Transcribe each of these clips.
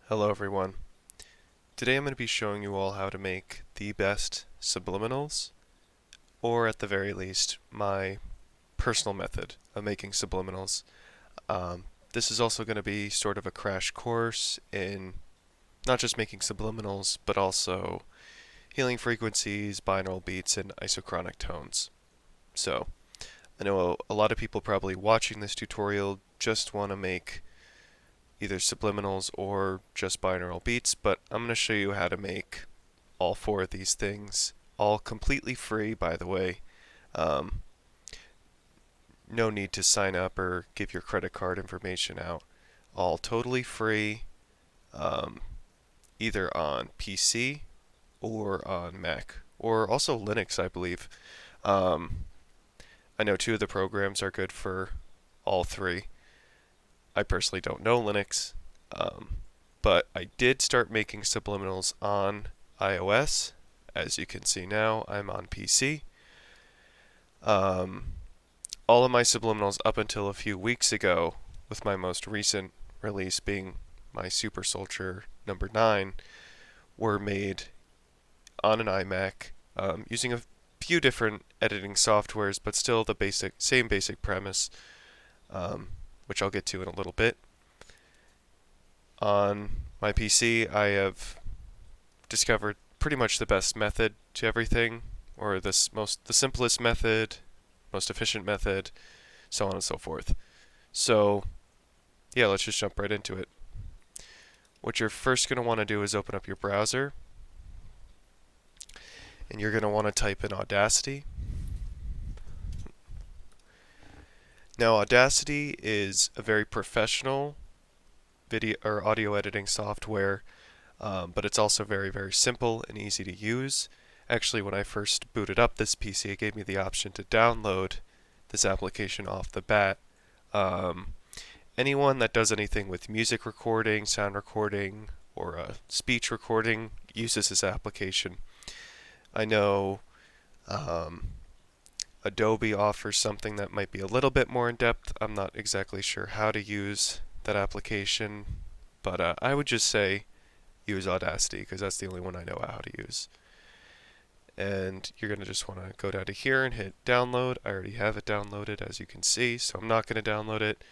Hello everyone. Today I'm going to be showing you all how to make the best subliminals, or at the very least, my personal method of making subliminals. This is also going to be sort of a crash course in not just making subliminals, but also healing frequencies, binaural beats, and isochronic tones. So, I know a lot of people probably watching this tutorial just want to make either subliminals or just binaural beats, but I'm going to show you how to make all four of these things, all completely free, by the way. Um, no need to sign up or give your credit card information out. All totally free, um, either on PC or on Mac, or also Linux, I believe. Um, I know two of the programs are good for all three. I personally don't know Linux, um, but I did start making subliminals on iOS. As you can see now, I'm on PC. Um, all of my subliminals up until a few weeks ago, with my most recent release being my Super Soldier number 9, were made on an iMac using a few different editing softwares, but still the same basic premise, which I'll get to in a little bit. On my PC, I have discovered pretty much the best method to everything, or the simplest method, most efficient method, so on and so forth. So, yeah, let's just jump right into it. What you're first going to want to do is open up your browser, and you're going to want to type in Audacity. Now, Audacity is a very professional video or audio editing software, but it's also very, very simple and easy to use. Actually, when I first booted up this PC, it gave me the option to download this application off the bat. Anyone that does anything with music recording, sound recording, or speech recording uses this application. I know Adobe offers something that might be a little bit more in depth. I'm not exactly sure how to use that application, but I would just say use Audacity because that's the only one I know how to use. And you're going to just want to go down to here and hit download. I already have it downloaded, as you can see, so I'm not going to download it.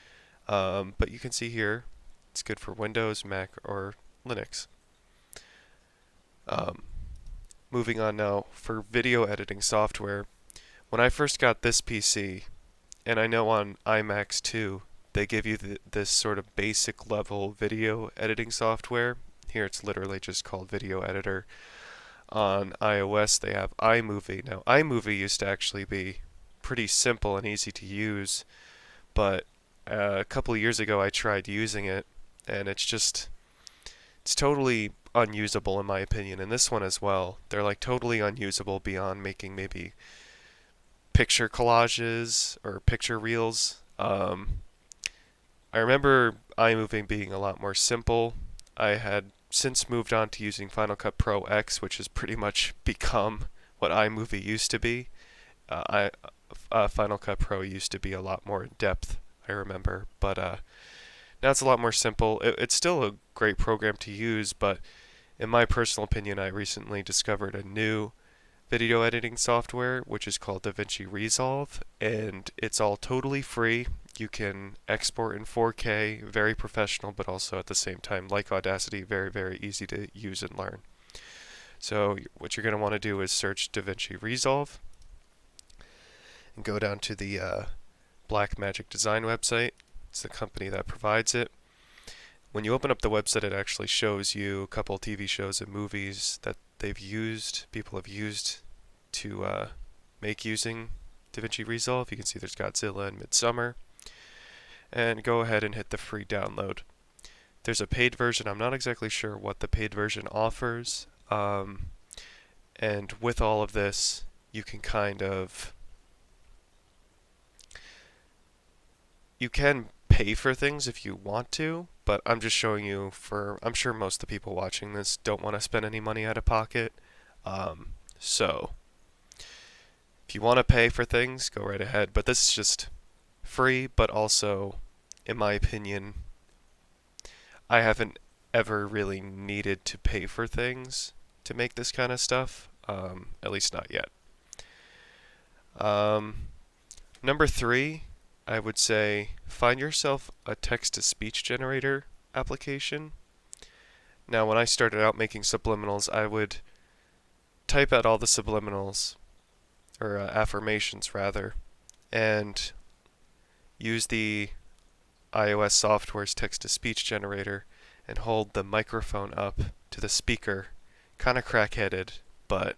But you can see here it's good for Windows, Mac, or Linux. Moving on now, for video editing software, when I first got this PC, and I know on iMacs too, they give you this sort of basic level video editing software. Here it's literally just called Video Editor. On iOS they have iMovie. Now iMovie used to actually be pretty simple and easy to use, but a couple of years ago I tried using it, and it's totally unusable in my opinion, and this one as well. They're like totally unusable beyond making maybe picture collages or picture reels. I remember iMovie being a lot more simple. I had since moved on to using Final Cut Pro X, which has pretty much become what iMovie used to be. Final Cut Pro used to be a lot more in depth, I remember, but now it's a lot more simple. It's still a great program to use, but in my personal opinion, I recently discovered a new video editing software which is called DaVinci Resolve, and it's all totally free. You can export in 4K, very professional, but also at the same time, like Audacity, very, very easy to use and learn. So what you're going to want to do is search DaVinci Resolve and go down to the Blackmagic Design website. It's the company that provides it. When you open up the website, it actually shows you a couple TV shows and movies that people have used to make using DaVinci Resolve. You can see there's Godzilla and Midsummer. And go ahead and hit the free download. There's a paid version. I'm not exactly sure what the paid version offers. And with all of this, you can you can pay for things if you want to, but I'm just showing you I'm sure most of the people watching this don't want to spend any money out of pocket. So if you want to pay for things, go right ahead. But this is just free, but also, in my opinion, I haven't ever really needed to pay for things to make this kind of stuff, at least not yet. Number 3, I would say find yourself a text-to-speech generator application. Now, when I started out making subliminals, I would type out all the subliminals, or affirmations rather, and use the iOS software's text-to-speech generator and hold the microphone up to the speaker. Kind of crack-headed, but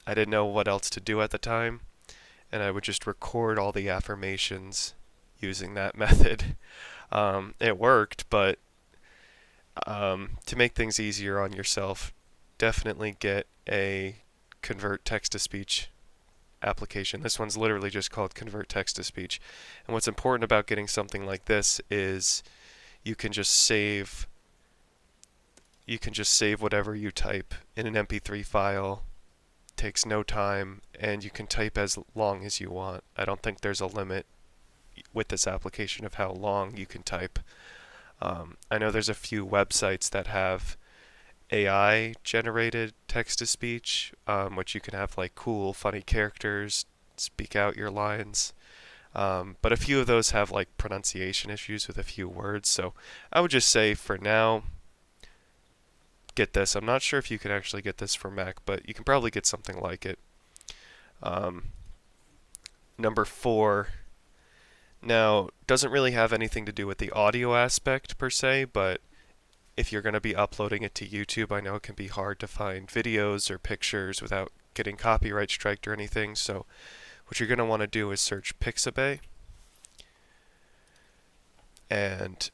I didn't know what else to do at the time, and I would just record all the affirmations using that method. It worked, but to make things easier on yourself, definitely get a convert text-to-speech application. This one's literally just called convert text-to-speech. And what's important about getting something like this is you can just save whatever you type in an MP3 file. Takes no time, and you can type as long as you want. I don't think there's a limit with this application of how long you can type. I know there's a few websites that have AI generated text-to-speech, which you can have like cool, funny characters speak out your lines. But a few of those have like pronunciation issues with a few words, so I would just say for now, get this. I'm not sure if you can actually get this for Mac, but you can probably get something like it. Number 4, now, doesn't really have anything to do with the audio aspect per se, but if you're going to be uploading it to YouTube, I know it can be hard to find videos or pictures without getting copyright striked or anything, so what you're going to want to do is search Pixabay. And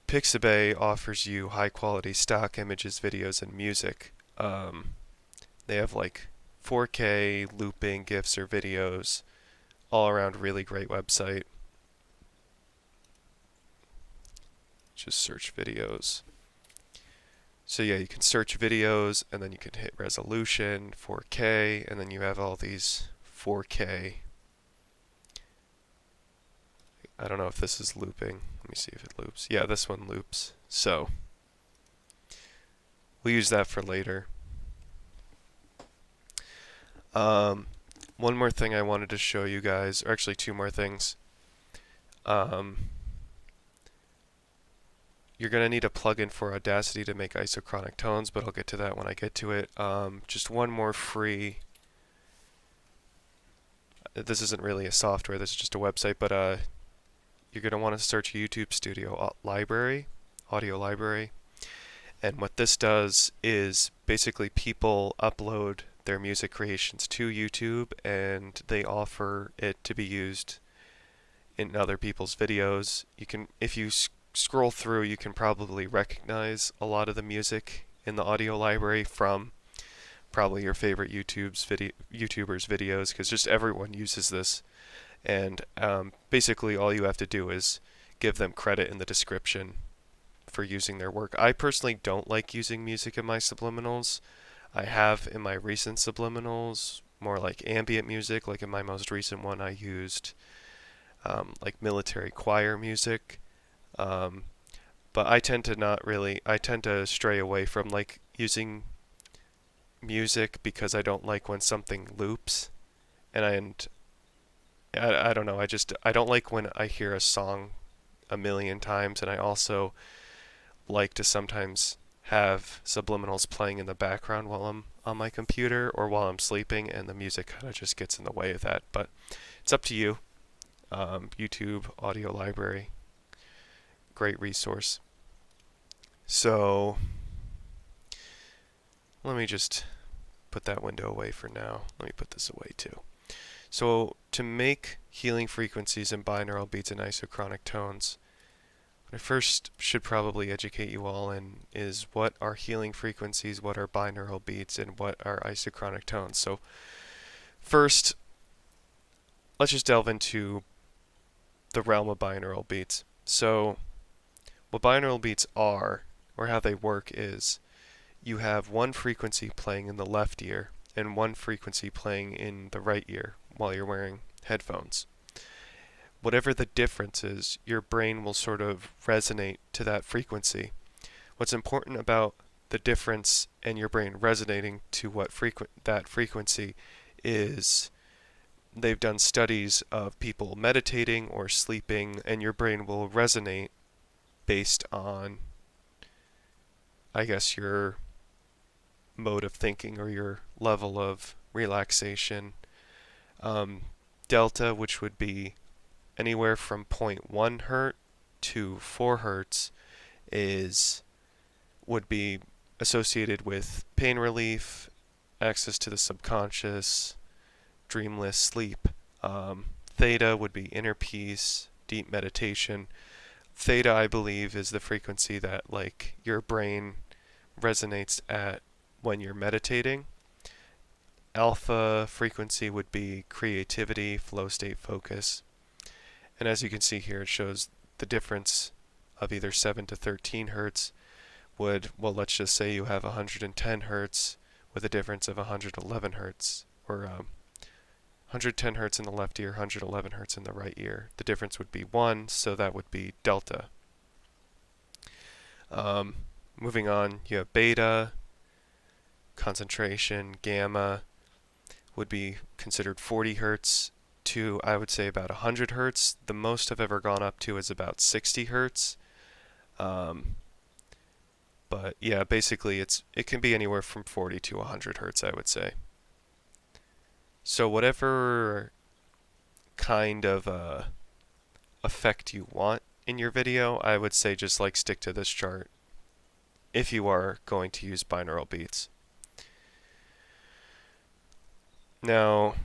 Pixabay offers you high quality stock images, videos, and music. They have like 4K looping GIFs or videos, all around really great website. Just search videos. So yeah, you can search videos, and then you can hit resolution, 4K, and then you have all these 4K. I don't know if this is looping. Let me see if it loops. Yeah, this one loops. So we'll use that for later. One more thing I wanted to show you guys, or actually 2 more things. You're going to need a plugin for Audacity to make isochronic tones, but I'll get to that when I get to it. Just one more free. This isn't really a software, this is just a website, but you're going to want to search YouTube Studio library, audio library. And what this does is basically people upload their music creations to YouTube, and they offer it to be used in other people's videos. You can, if you scroll through, you can probably recognize a lot of the music in the audio library from probably your favorite YouTubers' videos, because just everyone uses this. And basically all you have to do is give them credit in the description for using their work. I personally don't like using music in my subliminals. I have in my recent subliminals more like ambient music. Like in my most recent one, I used like military choir music. But I tend to stray away from like using music because I don't like when something loops, and I don't know, I don't like when I hear a song a million times, and I also like to sometimes have subliminals playing in the background while I'm on my computer or while I'm sleeping, and the music kind of just gets in the way of that. But it's up to you. YouTube Audio Library, great resource. So let me just put that window away for now. Let me put this away too. So to make healing frequencies in binaural beats and isochronic tones, what I first should probably educate you all in is what are healing frequencies, what are binaural beats, and what are isochronic tones. So first, let's just delve into the realm of binaural beats. So what binaural beats are, or how they work, is you have one frequency playing in the left ear and one frequency playing in the right ear while you're wearing headphones. Whatever the difference is, your brain will sort of resonate to that frequency. what's important about the difference and your brain resonating to that frequency is they've done studies of people meditating or sleeping, and your brain will resonate based on, I guess, your mode of thinking or your level of relaxation. Delta, which would be anywhere from 0.1 hertz to 4 hertz, would be associated with pain relief, access to the subconscious, dreamless sleep. Theta would be inner peace, deep meditation. Theta, I believe, is the frequency that like your brain resonates at when you're meditating. Alpha frequency would be creativity, flow state, focus. And as you can see here, it shows the difference of either 7 to 13 hertz well, let's just say you have 110 hertz with a difference of 111 hertz, or 110 hertz in the left ear, 111 hertz in the right ear. The difference would be 1, so that would be delta. Moving on, you have beta, concentration, gamma would be considered 40 hertz to, I would say, about 100 hertz. The most I've ever gone up to is about 60 hertz. But yeah, basically it can be anywhere from 40 to 100 hertz, I would say. So whatever kind of effect you want in your video, I would say just like stick to this chart if you are going to use binaural beats. Now,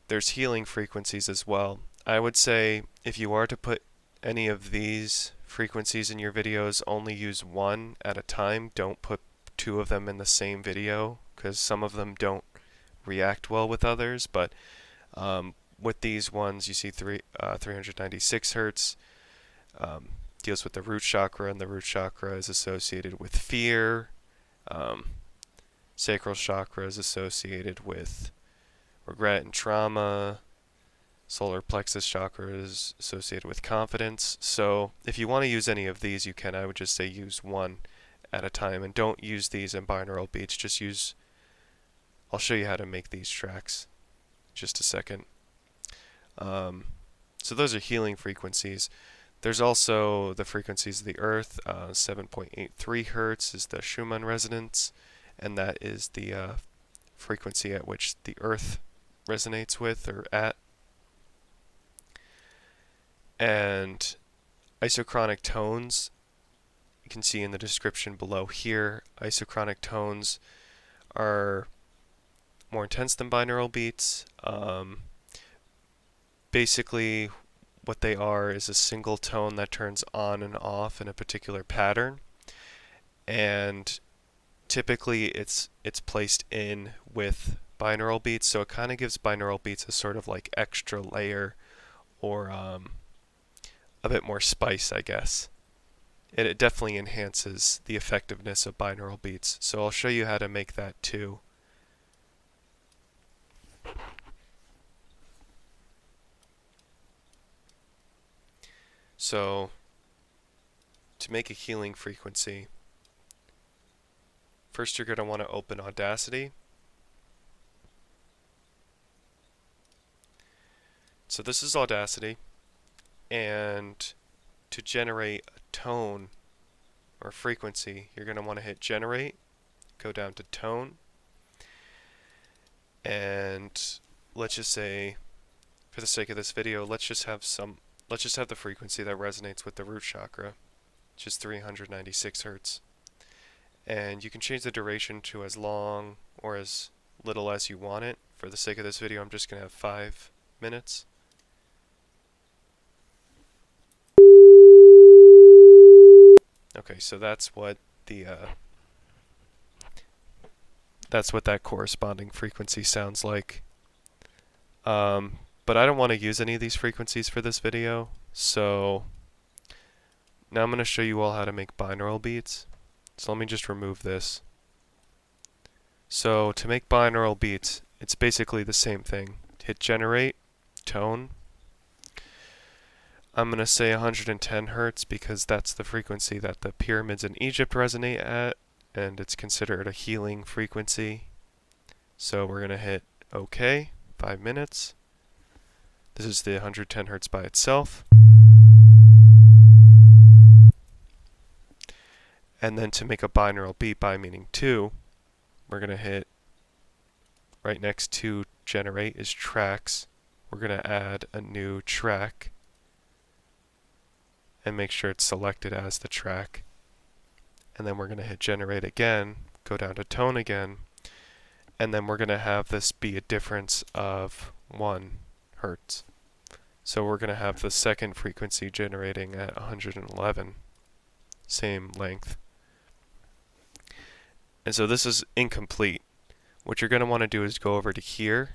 there's healing frequencies as well. I would say if you are to put any of these frequencies in your videos, only use one at a time. Don't put two of them in the same video, because some of them don't react well with others. But with these ones, you see 396 hertz deals with the root chakra, and the root chakra is associated with fear. Sacral chakra is associated with regret and trauma. Solar plexus chakra is associated with confidence. So if you want to use any of these, you can. I would just say use one at a time, and don't use these in binaural beats. Just use, I'll show you how to make these tracks in just a second. So those are healing frequencies. There's also the frequencies of the earth. 7.83 hertz is the Schumann resonance, and that is the frequency at which the earth resonates with or at. And isochronic tones, you can see in the description below here. Isochronic tones are more intense than binaural beats. Basically, what they are is a single tone that turns on and off in a particular pattern, and typically it's placed in with binaural beats, so it kind of gives binaural beats a sort of like extra layer, or a bit more spice, I guess. It definitely enhances the effectiveness of binaural beats. So I'll show you how to make that too. So to make a healing frequency, first you're going to want to open Audacity. So this is Audacity. And to generate a tone or frequency, you're going to want to hit generate, go down to tone, and let's just say, for the sake of this video, let's just have the frequency that resonates with the root chakra, which is 396 hertz. And you can change the duration to as long or as little as you want it. For the sake of this video, I'm just going to have 5 minutes. Okay, so that's what that corresponding frequency sounds like. But I don't want to use any of these frequencies for this video, so now I'm going to show you all how to make binaural beats. So let me just remove this. So to make binaural beats, it's basically the same thing. Hit generate, tone. I'm going to say 110 hertz because that's the frequency that the pyramids in Egypt resonate at, and it's considered a healing frequency. So we're going to hit OK, 5 minutes. This is the 110 hertz by itself. And then to make a binaural beat, by meaning 2, we're going to hit right next to generate is tracks. We're going to add a new track and make sure it's selected as the track. And then we're going to hit generate again, go down to tone again, and then we're going to have this be a difference of 1 hertz. So we're going to have the second frequency generating at 111, same length. And so this is incomplete. What you're going to want to do is go over to here,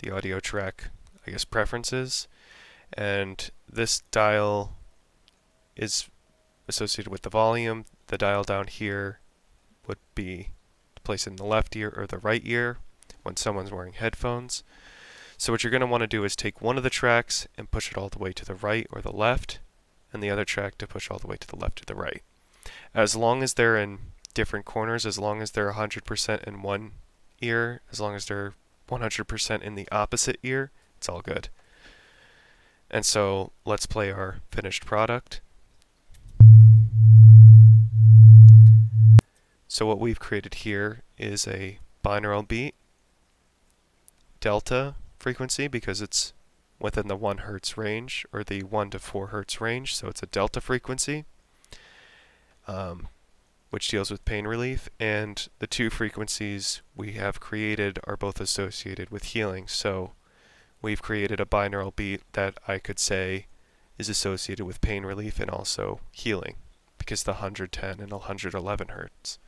the audio track, I guess, preferences, and this dial is associated with the volume. The dial down here would be placed in the left ear or the right ear when someone's wearing headphones. So what you're going to want to do is take one of the tracks and push it all the way to the right or the left, and the other track to push all the way to the left or the right. As long as they're in different corners, as long as they're 100% in one ear, as long as they're 100% in the opposite ear, it's all good. And so let's play our finished product. So what we've created here is a binaural beat, delta frequency, because it's within the 1 hertz range, or the 1 to 4 hertz range, so it's a delta frequency, which deals with pain relief, and the 2 frequencies we have created are both associated with healing. So we've created a binaural beat that I could say is associated with pain relief and also healing, because the 110 and 111 hertz.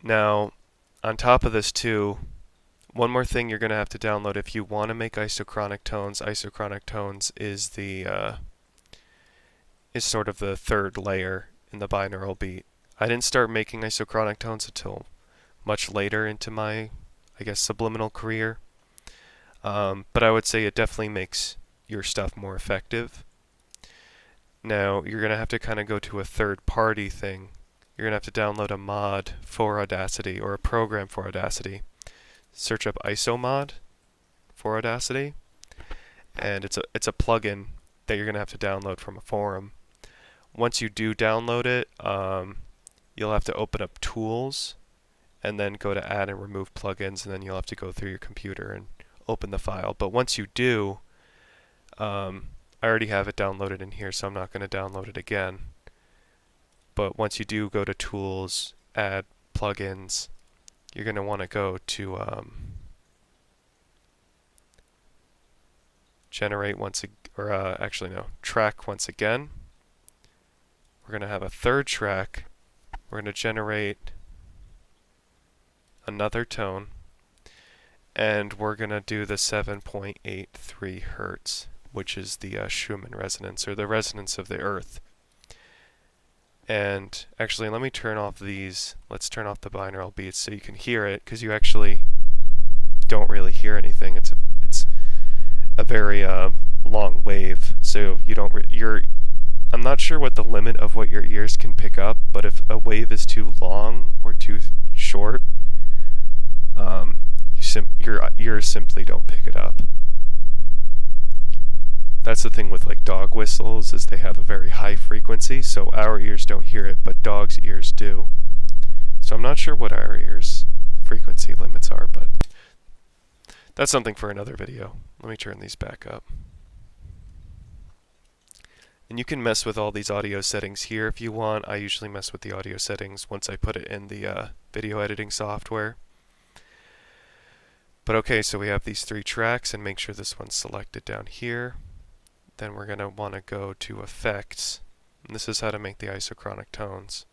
Now, on top of this too, one more thing you're going to have to download if you want to make isochronic tones. Isochronic tones is sort of the third layer in the binaural beat. I didn't start making isochronic tones until much later into my, I guess, subliminal career. But I would say it definitely makes your stuff more effective. Now, you're going to have to kind of go to a third-party thing. You're going to have to download a mod for Audacity, or a program for Audacity. Search up isomod for Audacity, and it's a plugin that you're going to have to download from a forum. Once you do download it, you'll have to open up Tools, and then go to Add and Remove Plugins, and then you'll have to go through your computer and open the file. But once you do, I already have it downloaded in here, so I'm not going to download it again. But once you do go to Tools, Add Plugins, you're going to want to go to Generate once Track once again. We're going to have a third track. We're going to generate another tone, and we're going to do the 7.83 hertz, which is the Schumann resonance, or the resonance of the Earth. And actually, let me turn off these. Let's turn off the binaural beats so you can hear it, because you actually don't really hear anything. It's a very long wave, so you don't. I'm not sure what the limit of what your ears can pick up, but if a wave is too long or too short, your ears simply don't pick it up. That's the thing with like dog whistles, is they have a very high frequency, so our ears don't hear it, but dogs' ears do. So I'm not sure what our ears' frequency limits are, but that's something for another video. Let me turn these back up. And you can mess with all these audio settings here if you want. I usually mess with the audio settings once I put it in the video editing software. But okay, so we have these 3 tracks, and make sure this one's selected down here. Then we're going to want to go to Effects, and this is how to make the isochronic tones.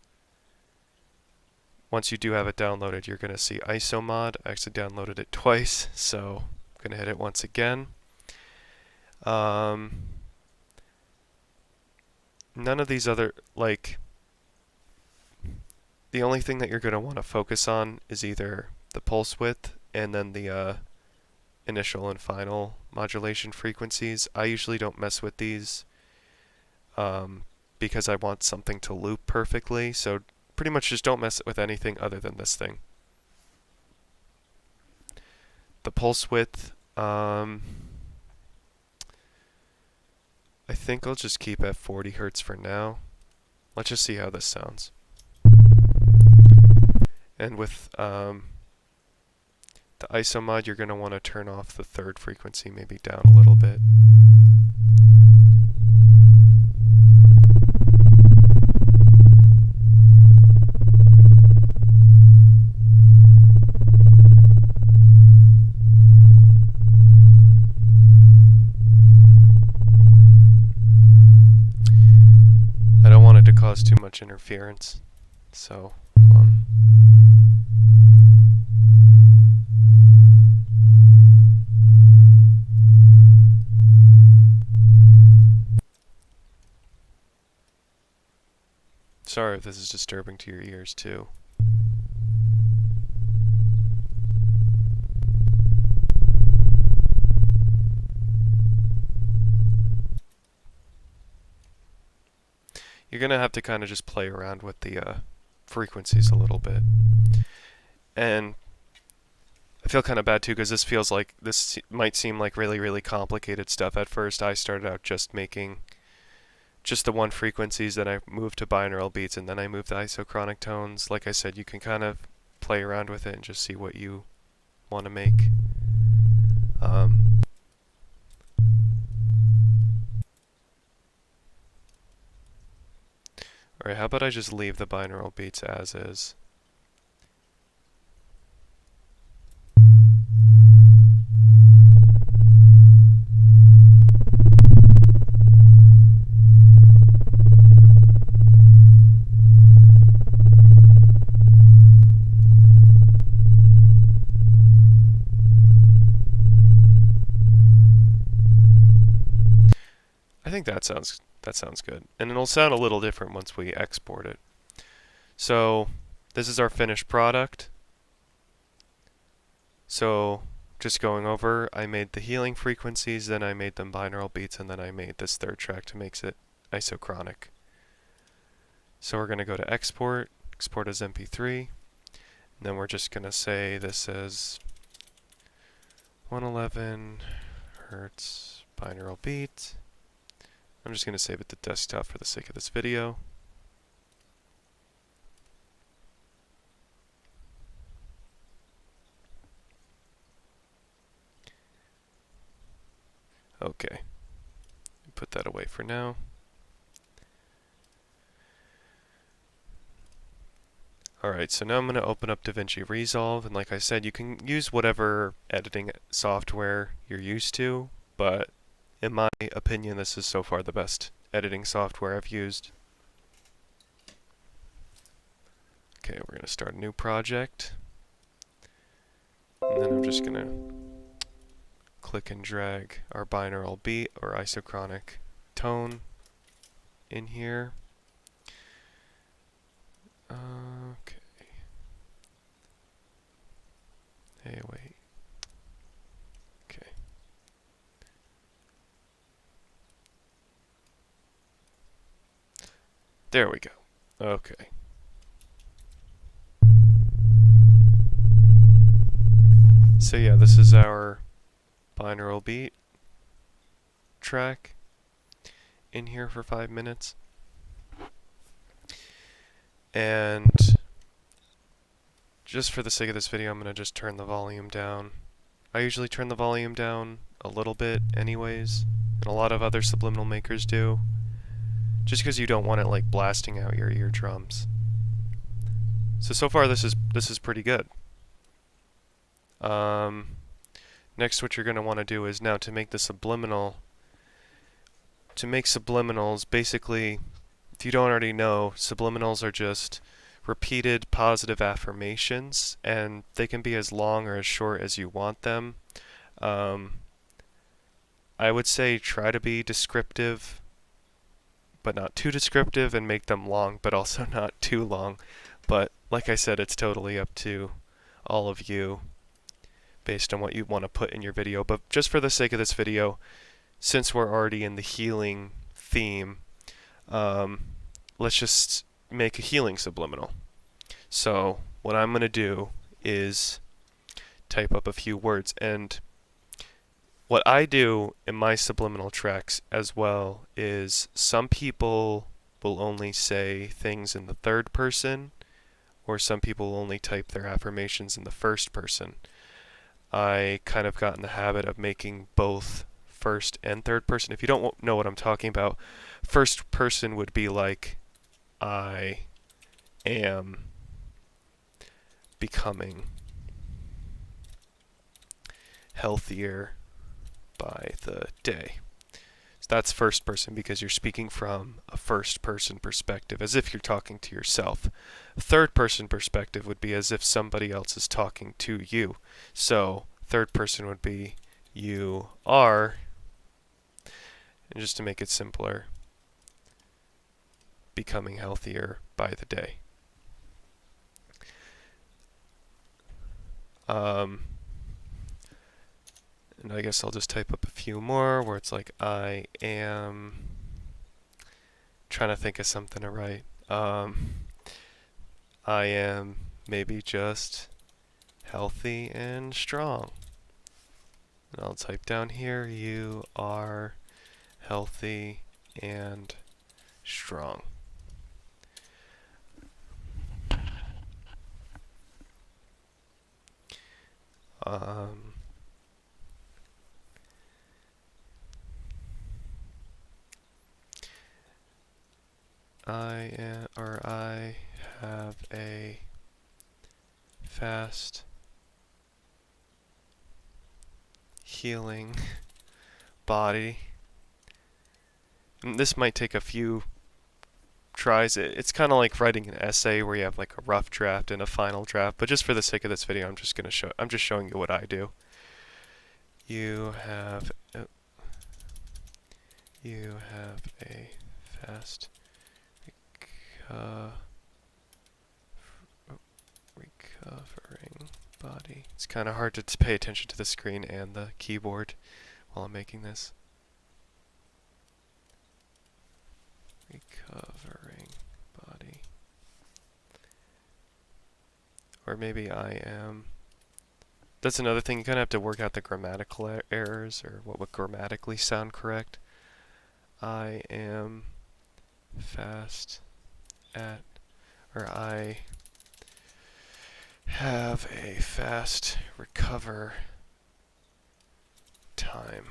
Once you do have it downloaded, you're going to see isomod. I actually downloaded it twice, so I'm going to hit it once again. None of these other, like, the only thing that you're going to want to focus on is either the pulse width and then the initial and final modulation frequencies. I usually don't mess with these because I want something to loop perfectly, so pretty much just don't mess with anything other than this thing. The pulse width, I think I'll just keep at 40 Hertz for now. Let's just see how this sounds. And with the ISO mod, you're going to want to turn off the third frequency, maybe down a little bit. I don't want it to cause too much interference, so sorry if this is disturbing to your ears too. You're going to have to kind of just play around with the frequencies a little bit. And I feel kind of bad too because this feels like this might seem like really complicated stuff. At first I started out just making just the one frequencies, then I moved to binaural beats, and then I moved to isochronic tones. Like I said, you can kind of play around with it and just see what you want to make. Alright, how about I just leave the binaural beats as is? I think that sounds good. And it'll sound a little different once we export it. So this is our finished product. So just going over, I made the healing frequencies, then I made them binaural beats, and then I made this third track to make it isochronic. So we're going to go to export as MP3, and then we're just going to say this is 111 Hertz binaural beat. I'm just going to save it to desktop for the sake of this video. Okay, put that away for now. Alright, so now I'm going to open up DaVinci Resolve, and like I said, you can use whatever editing software you're used to, but in my opinion, this is so far the best editing software I've used. Okay, we're going to start a new project. And then I'm just going to click and drag our binaural beat or isochronic tone in here. Okay. Hey, wait. Okay. There we go. Okay. So yeah, this is our binaural beat track in here for 5 minutes. And just for the sake of this video, I'm going to just turn the volume down. I usually turn the volume down a little bit anyways, and a lot of other subliminal makers do, just because you don't want it like blasting out your eardrums. So far this is pretty good. Next, what you're going to want to do is now to make the subliminal. To make subliminals, basically, if you don't already know, subliminals are just repeated positive affirmations, and they can be as long or as short as you want them. I would say try to be descriptive, but not too descriptive, and make them long, but also not too long. But like I said, it's totally up to all of you. based on what you want to put in your video. But just for the sake of this video, since we're already in the healing theme, let's just make a healing subliminal. So what I'm going to do is type up a few words, and what I do in my subliminal tracks as well is some people will only say things in the third person, or some people will only type their affirmations in the first person. I kind of got in the habit of making both first and third person. If you don't know what I'm talking about, first person would be like, I am becoming healthier by the day. So that's first person because you're speaking from a first person perspective, as if you're talking to yourself. Third person perspective would be as if somebody else is talking to you. So third person would be you are, and just to make it simpler, becoming healthier by the day. And I guess I'll just type up a few more where it's like, I am trying to think of something to write. I am maybe just healthy and strong. And I'll type down here, you are healthy and strong. I have a fast healing body. And this might take a few tries. It's kind of like writing an essay where you have like a rough draft and a final draft, but just for the sake of this video, I'm just showing you what I do. You have a fast recovering body. It's kind of hard to pay attention to the screen and the keyboard while I'm making this. Recovering body. Or maybe I am. That's another thing, you kind of have to work out the grammatical errors, or what would grammatically sound correct. I am fast at, or I have a fast recover time.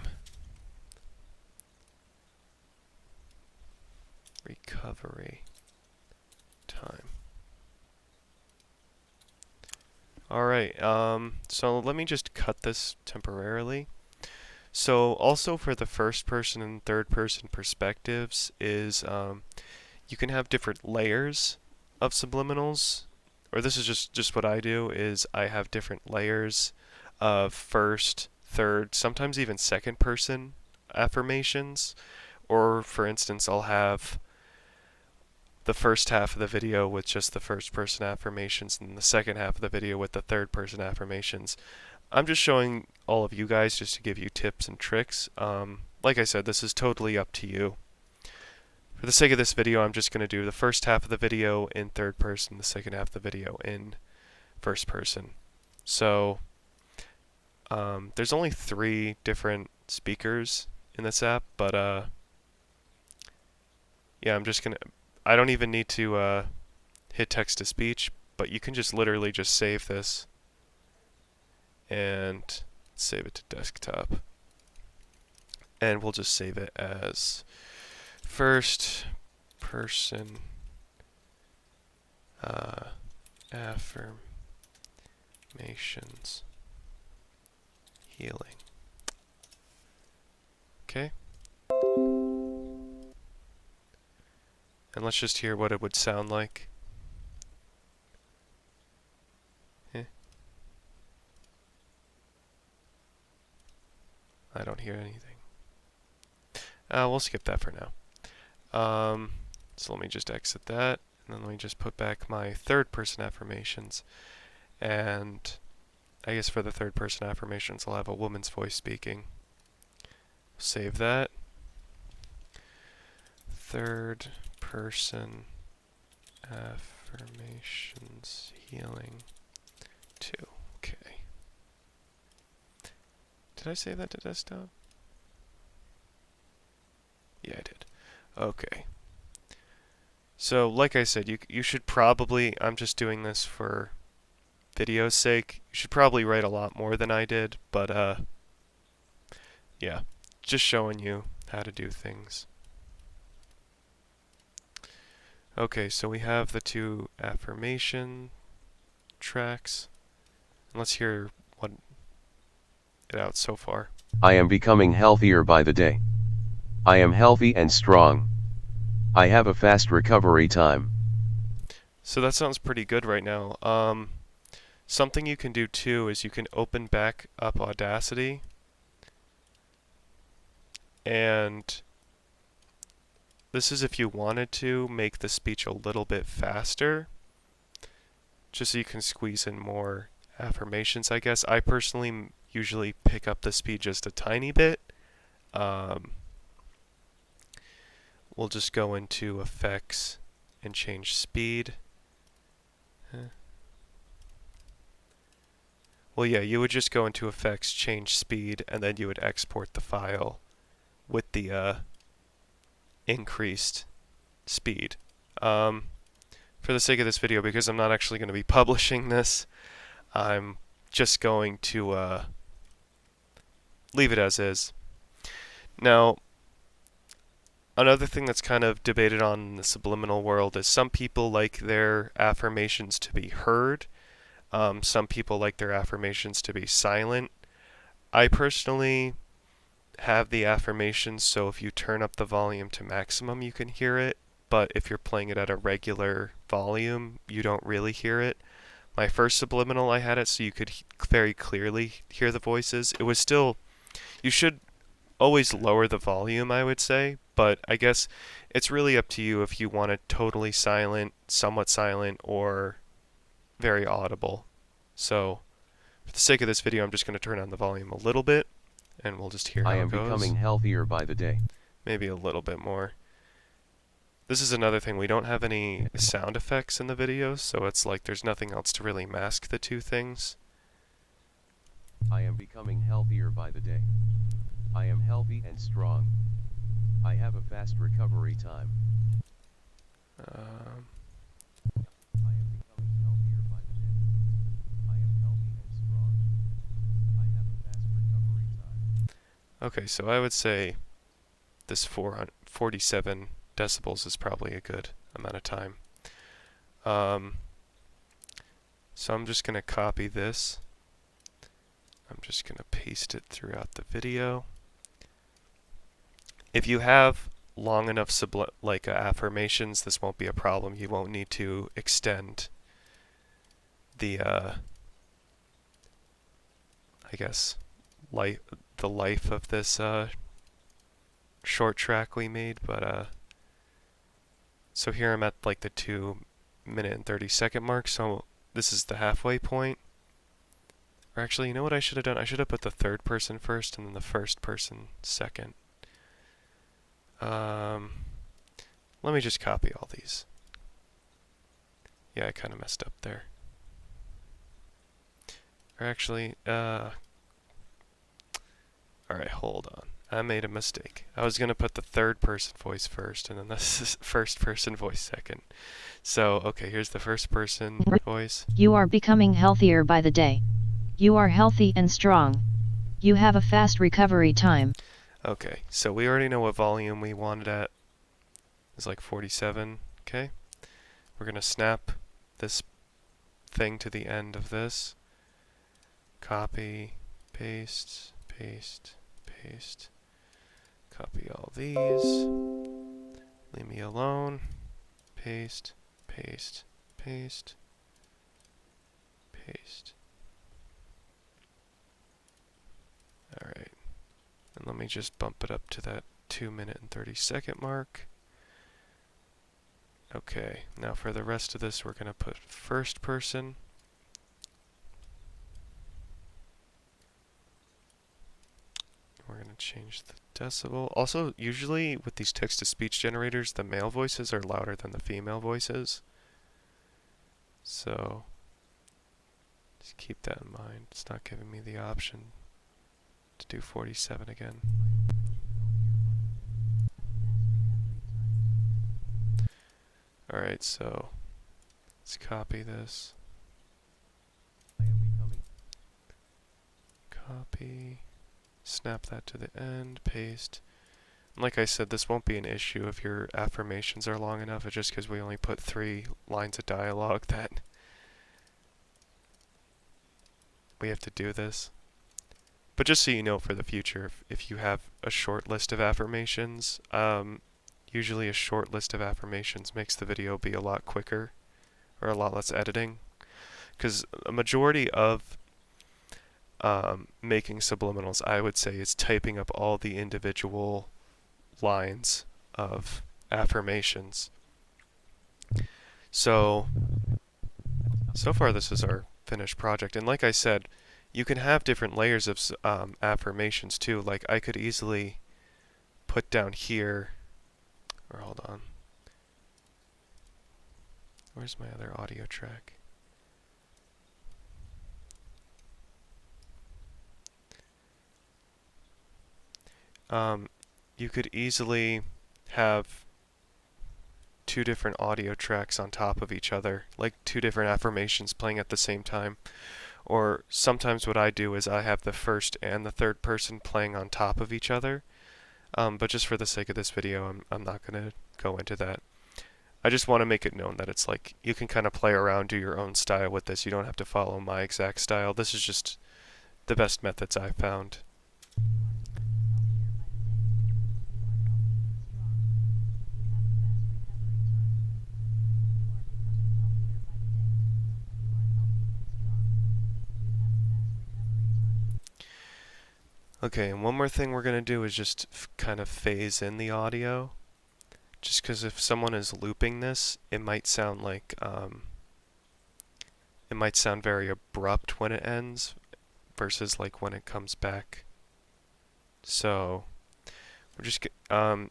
Recovery time. Alright, so let me just cut this temporarily. So also for the first person and third person perspectives is you can have different layers of subliminals, or this is just what I do, is I have different layers of first, third, sometimes even second person affirmations. Or for instance, I'll have the first half of the video with just the first person affirmations and the second half of the video with the third person affirmations. I'm just showing all of you guys just to give you tips and tricks. Like I said, this is totally up to you. For the sake of this video, I'm just going to do the first half of the video in third person, the second half of the video in first person. So there's only 3 different speakers in this app, but yeah, I don't even need to hit text to speech, but you can just literally just save this and save it to desktop. And we'll just save it as first person affirmations healing. Okay. And let's just hear what it would sound like. I don't hear anything. We'll skip that for now. So let me just exit that, and then let me just put back my third person affirmations. And I guess for the third person affirmations, I'll have a woman's voice speaking. Save that. Third person affirmations healing 2. Okay. Did I save that to desktop? Yeah, I did. Okay. So, like I said, you should probably, I'm just doing this for video's sake, you should probably write a lot more than I did, but yeah, just showing you how to do things. Okay, so we have the 2 affirmation tracks. And let's hear what it out so far. I am becoming healthier by the day. I am healthy and strong. I have a fast recovery time. So that sounds pretty good right now. Something you can do too is you can open back up Audacity and this is if you wanted to make the speech a little bit faster, just so you can squeeze in more affirmations, I guess. I personally usually pick up the speed just a tiny bit. We'll just go into effects and change speed. Well, yeah, you would just go into effects, change speed, and then you would export the file with the increased speed. For the sake of this video, because I'm not actually going to be publishing this, I'm just going to leave it as is. Now, another thing that's kind of debated on in the subliminal world is some people like their affirmations to be heard. Some people like their affirmations to be silent. I personally have the affirmations so if you turn up the volume to maximum you can hear it, but if you're playing it at a regular volume you don't really hear it. My first subliminal I had it so you could very clearly hear the voices. It was still, you should always lower the volume, I would say, but I guess it's really up to you if you want it totally silent, somewhat silent, or very audible. So for the sake of this video I'm just going to turn on the volume a little bit and we'll just hear how it goes. I am becoming healthier by the day. Maybe a little bit more. This is another thing, we don't have any sound effects in the video, so it's like there's nothing else to really mask the 2 things. I am becoming healthier by the day. I am healthy and strong. I have a fast recovery time. I am becoming healthier by the day. I am healthy and strong. I have a fast recovery time. Okay, so I would say this 47 decibels is probably a good amount of time. So I'm just going to copy this. I'm just going to paste it throughout the video. If you have long enough affirmations, this won't be a problem. You won't need to extend the I guess the life of this short track we made, but so here I'm at like the 2-minute and 30-second mark, so this is the halfway point. Or actually, you know what I should have done? I should have put the third person first and then the first person second. Let me just copy all these. Yeah, I kind of messed up there. Or actually, alright, hold on. I made a mistake. I was going to put the third person voice first and then the first person voice second. So, okay, here's the first person voice. You are becoming healthier by the day. You are healthy and strong. You have a fast recovery time. Okay, so we already know what volume we wanted at. It's like 47, okay? We're going to snap this thing to the end of this. Copy, paste, paste, paste. Copy all these. Leave me alone. Paste, paste, paste, paste. Alright. And let me just bump it up to that 2-minute and 30-second mark. Okay, now for the rest of this we're going to put first person. We're going to change the decibel. Also, usually with these text-to-speech generators, the male voices are louder than the female voices. So, just keep that in mind. It's not giving me the option to do 47 again. Alright, so let's copy this. Copy. Snap that to the end. Paste. And like I said, this won't be an issue if your affirmations are long enough. It's just because we only put 3 lines of dialogue that we have to do this. But just so you know for the future, if you have a short list of affirmations, usually a short list of affirmations makes the video be a lot quicker or a lot less editing. Because a majority of making subliminals, I would say, is typing up all the individual lines of affirmations. So far this is our finished project. And like I said, you can have different layers of affirmations too. Like I could easily put down here, or hold on. Where's my other audio track? You could easily have 2 different audio tracks on top of each other, like 2 different affirmations playing at the same time. Or sometimes what I do is I have the first and the third person playing on top of each other. But just for the sake of this video, I'm not going to go into that. I just want to make it known that it's like you can kind of play around, do your own style with this. You don't have to follow my exact style. This is just the best methods I've found. Okay, and one more thing we're going to do is just kind of phase in the audio. Just because if someone is looping this, it might sound like, it might sound very abrupt when it ends versus like when it comes back. So, we're just,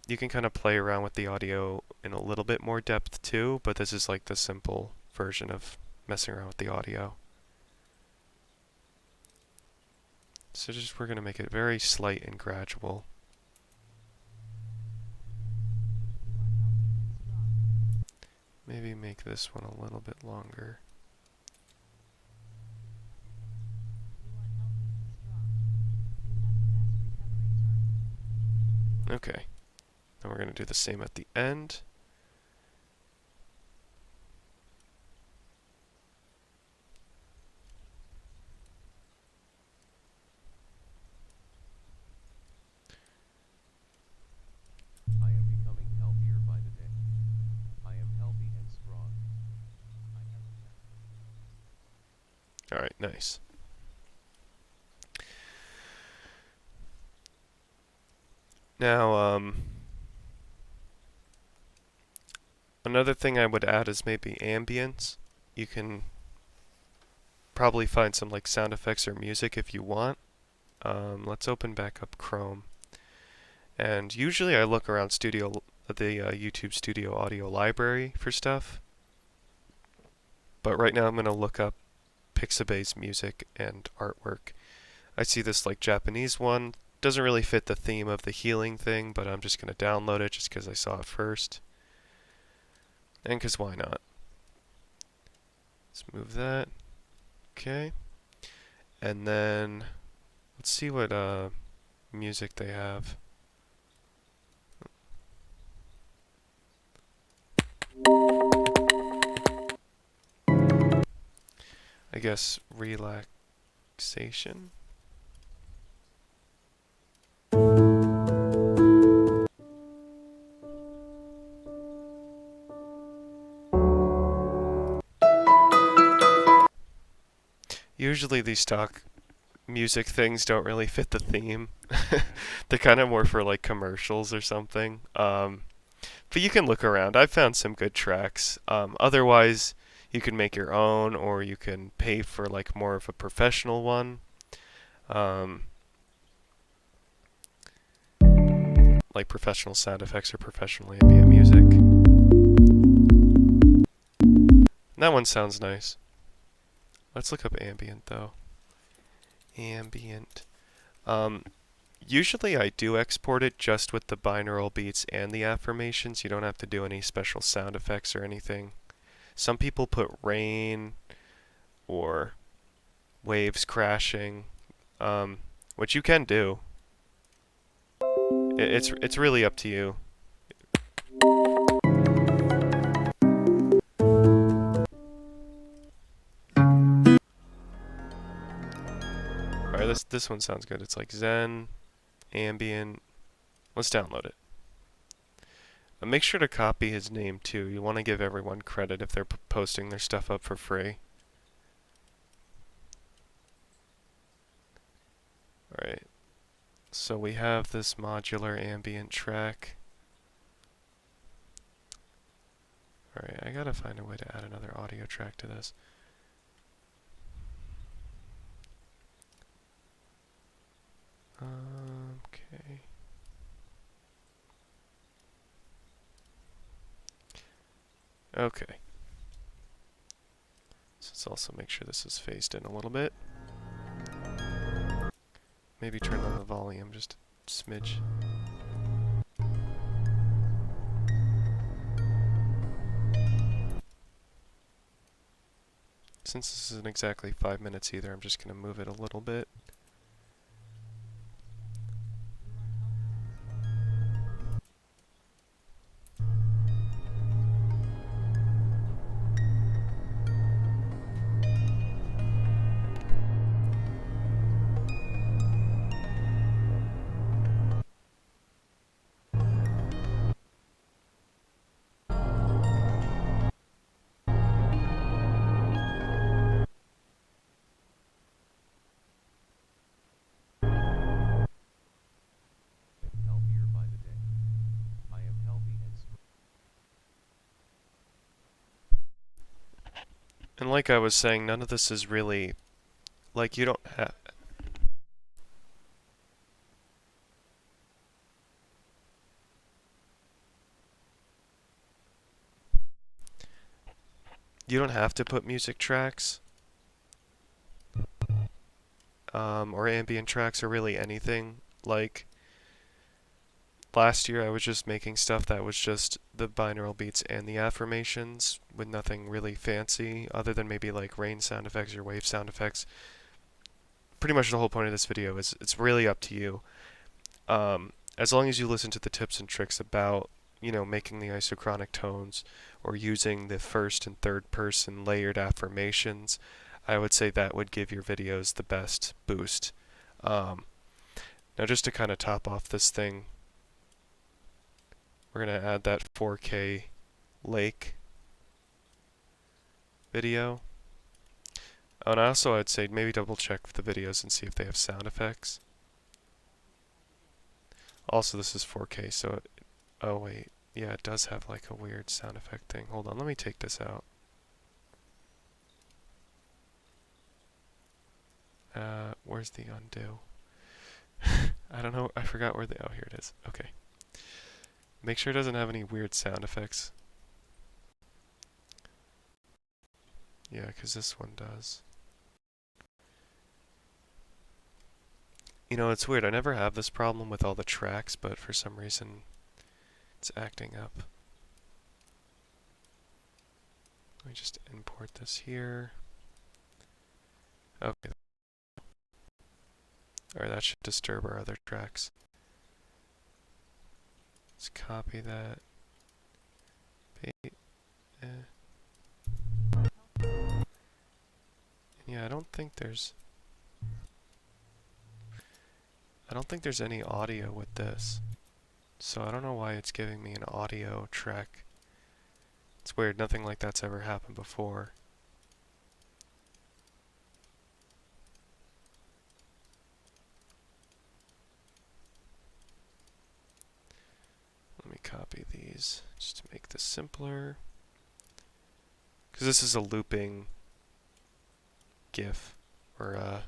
you can kind of play around with the audio in a little bit more depth too, but this is like the simple version of messing around with the audio. So we're going to make it very slight and gradual. Maybe make this one a little bit longer. Okay. Then we're going to do the same at the end. Alright, nice. Now, another thing I would add is maybe ambience. You can probably find some like sound effects or music if you want. Let's open back up Chrome. And usually I look around the YouTube Studio Audio library for stuff. But right now I'm going to look up Pixabay's music and artwork. I see this like Japanese one. Doesn't really fit the theme of the healing thing, but I'm just going to download it just because I saw it first. And because why not? Let's move that. Okay. And then let's see what music they have. I guess relaxation. Usually these stock music things don't really fit the theme. They're kind of more for like commercials or something. But you can look around. I've found some good tracks. Otherwise, you can make your own, or you can pay for like more of a professional one. like professional sound effects or professional ambient music. That one sounds nice. Let's look up ambient though. Ambient. Usually I do export it just with the binaural beats and the affirmations. You don't have to do any special sound effects or anything. Some people put rain or waves crashing, which you can do. It's really up to you. Alright, this one sounds good. It's like Zen, ambient. Let's download it. Make sure to copy his name too. You want to give everyone credit if they're posting their stuff up for free. Alright, so we have this modular ambient track. Alright, I gotta find a way to add another audio track to this. Okay. Okay. So let's also make sure this is phased in a little bit. Maybe turn on the volume just a smidge. Since this isn't exactly 5 minutes either, I'm just going to move it a little bit. Healthier by the day. I am healthy and strong. And like I was saying, none of this is really, like, you don't have... You don't have to put music tracks, or ambient tracks, or really anything. Like, last year I was just making stuff that was just the binaural beats and the affirmations, with nothing really fancy, other than maybe like rain sound effects or wave sound effects. Pretty much the whole point of this video is it's really up to you. As long as you listen to the tips and tricks about, you know, making the isochronic tones or using the first and third person layered affirmations, I would say that would give your videos the best boost. Now just to kind of top off this thing, we're going to add that 4K lake video. Oh, and also I'd say maybe double check the videos and see if they have sound effects. Also, this is 4K, so oh wait, yeah, it does have like a weird sound effect thing. Hold on, let me take this out. Where's the undo? I don't know, I forgot where the, oh, here it is. Okay. Make sure it doesn't have any weird sound effects. Yeah, because this one does. You know, it's weird, I never have this problem with all the tracks, but for some reason it's acting up. Let me just import this here. Okay. Alright, that should disturb our other tracks. Let's copy that. Yeah, I don't think there's any audio with this. So I don't know why it's giving me an audio track. It's weird, nothing like that's ever happened before. Let me copy these just to make this simpler. Because this is a looping GIF or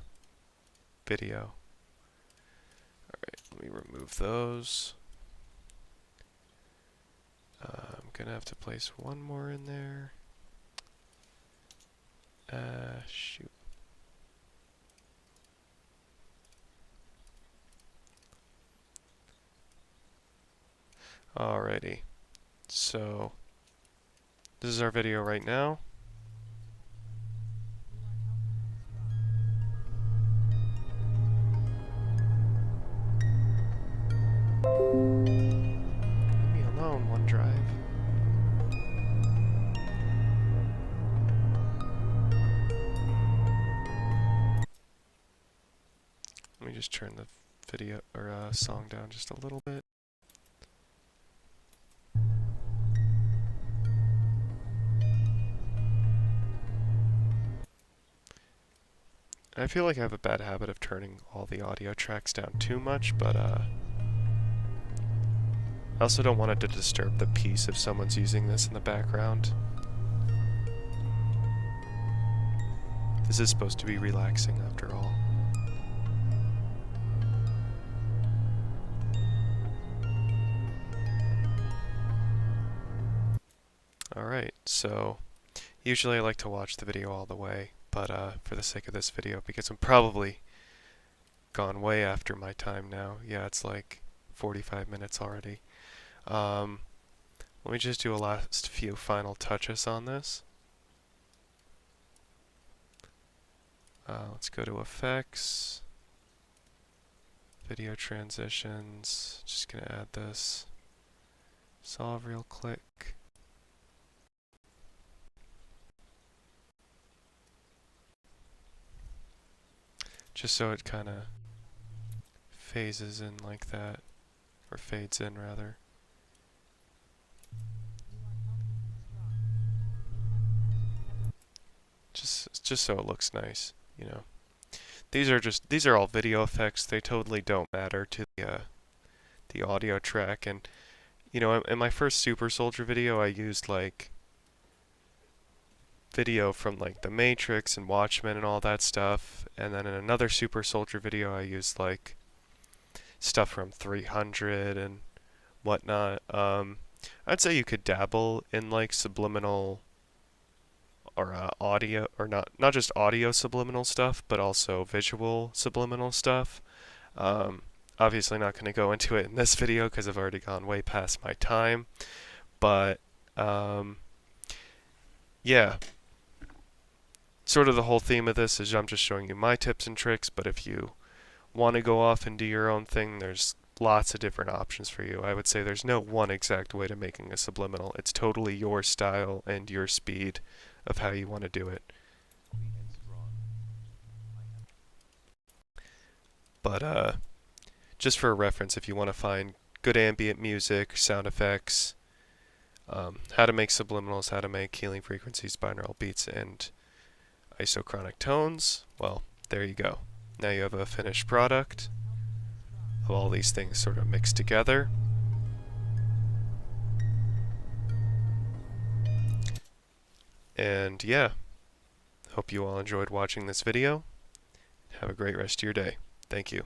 video. Alright, let me remove those. gonna have to place one more in there. Shoot. Alrighty. So, this is our video right now. Leave me alone, OneDrive. Let me just turn the video or song down just a little bit. I feel like I have a bad habit of turning all the audio tracks down too much, but I also don't want it to disturb the peace if someone's using this in the background. This is supposed to be relaxing after all. Alright, so usually I like to watch the video all the way, but for the sake of this video, because I'm probably gone way after my time now. Yeah, it's like 45 minutes already. Let me just do a last few final touches on this. Let's go to effects, video transitions. Just gonna add this. Solve real quick. Just so it kind of phases in like that, or fades in rather. Just so it looks nice, you know. These are all video effects. They totally don't matter to the audio track. And you know, in my first Super Soldier video, I used like video from like The Matrix and Watchmen and all that stuff. And then in another Super Soldier video, I used like stuff from 300 and whatnot. I'd say you could dabble in like subliminal or audio, or not just audio subliminal stuff, but also visual subliminal stuff. Obviously not going to go into it in this video because I've already gone way past my time. But yeah, sort of the whole theme of this is I'm just showing you my tips and tricks, but if you want to go off and do your own thing, there's lots of different options for you. I would say there's no one exact way to making a subliminal. It's totally your style and your speed of how you want to do it. But just for a reference, if you want to find good ambient music, sound effects, how to make subliminals, how to make healing frequencies, binaural beats, and isochronic tones, well, there you go. Now you have a finished product of all these things sort of mixed together. And yeah, hope you all enjoyed watching this video. Have a great rest of your day. Thank you.